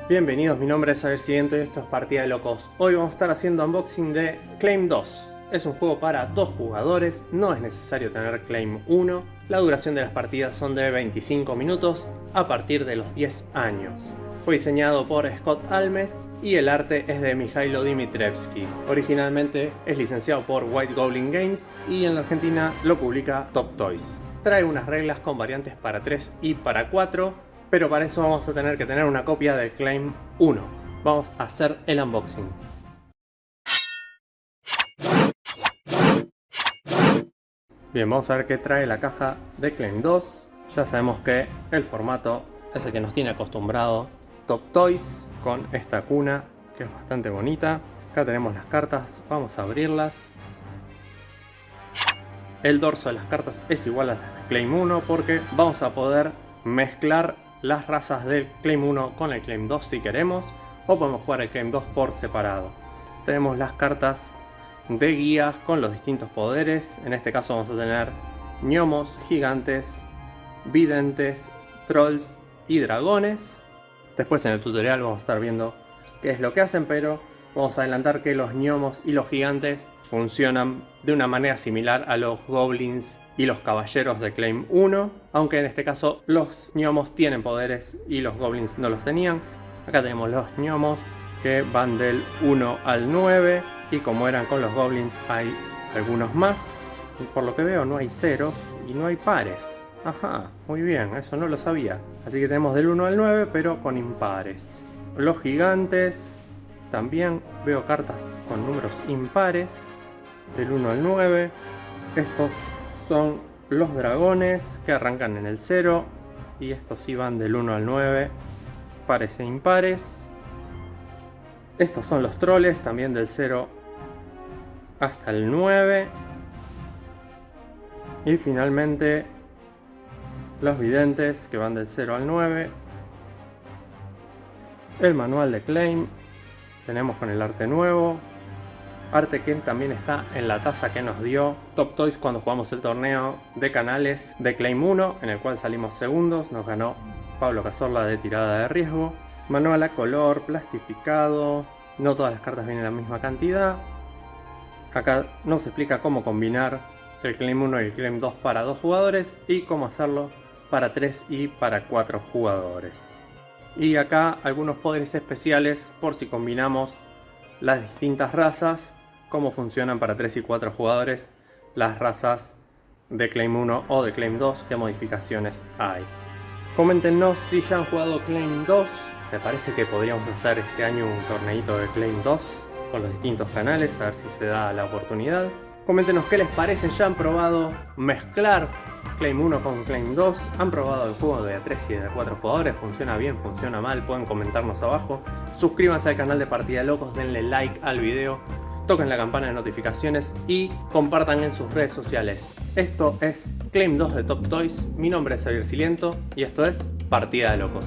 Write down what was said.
Bienvenidos, mi nombre es Xavier Siguiente y esto es Partida de Locos. Hoy vamos a estar haciendo unboxing de Claim 2. Es un juego para 2 jugadores, no es necesario tener Claim 1. La duración de las partidas son de 25 minutos a partir de los 10 años. Fue diseñado por Scott Almes y el arte es de Mijailo Dimitrievski. Originalmente es licenciado por White Goblin Games y en la Argentina lo publica Top Toys. Trae unas reglas con variantes para 3 y para 4. Pero para eso vamos a tener que tener una copia del Claim 1. Vamos a hacer el unboxing. Bien, vamos a ver qué trae la caja de Claim 2. Ya sabemos que el formato es el que nos tiene acostumbrado Top Toys, con esta cuna que es bastante bonita. Acá tenemos las cartas, vamos a abrirlas. El dorso de las cartas es igual a las de Claim 1 porque vamos a poder mezclar las razas del Claim 1 con el Claim 2 si queremos, o podemos jugar el Claim 2 por separado. Tenemos las cartas de guías con los distintos poderes. En este caso vamos a tener gnomos, gigantes, videntes, trolls y dragones. Después en el tutorial vamos a estar viendo qué es lo que hacen, pero vamos a adelantar que los gnomos y los gigantes funcionan de una manera similar a los goblins y los caballeros de Claim 1, aunque en este caso los gnomos tienen poderes y los goblins no los tenían. Acá tenemos los gnomos que van del 1 al 9 y como eran con los goblins hay algunos más. Por lo que veo no hay ceros y no hay pares. Ajá, muy bien, eso no lo sabía. Así que tenemos del 1 al 9 pero con impares. Los gigantes también veo cartas con números impares del 1 al 9. Estos son los dragones que arrancan en el 0 y estos sí van del 1 al 9, pares e impares. Estos son los troles, también del 0 hasta el 9. Y finalmente los videntes que van del 0 al 9. El manual de Claim tenemos con el arte nuevo. Arte que también está en la taza que nos dio Top Toys cuando jugamos el torneo de canales de Claim 1, en el cual salimos segundos. Nos ganó Pablo Cazorla de tirada de riesgo. Manual a color, plastificado. No todas las cartas vienen en la misma cantidad. Acá nos explica cómo combinar el Claim 1 y el Claim 2 para 2 jugadores y cómo hacerlo para 3 y para 4 jugadores. Y acá algunos poderes especiales por si combinamos las distintas razas, cómo funcionan para 3 y 4 jugadores las razas de Claim 1 o de Claim 2, qué modificaciones hay. Coméntenos si ya han jugado Claim 2, me parece que podríamos hacer este año un torneito de Claim 2 con los distintos canales, a ver si se da la oportunidad. Coméntenos qué les parece, ya han probado mezclar Claim 1 con Claim 2, han probado el juego de 3 y de 4 jugadores, funciona bien, funciona mal, pueden comentarnos abajo. Suscríbanse al canal de Partida de Locos, denle like al video, toquen la campana de notificaciones y compartan en sus redes sociales. Esto es Claim 2 de Top Toys, mi nombre es Xavier Siliento y esto es Partida de Locos.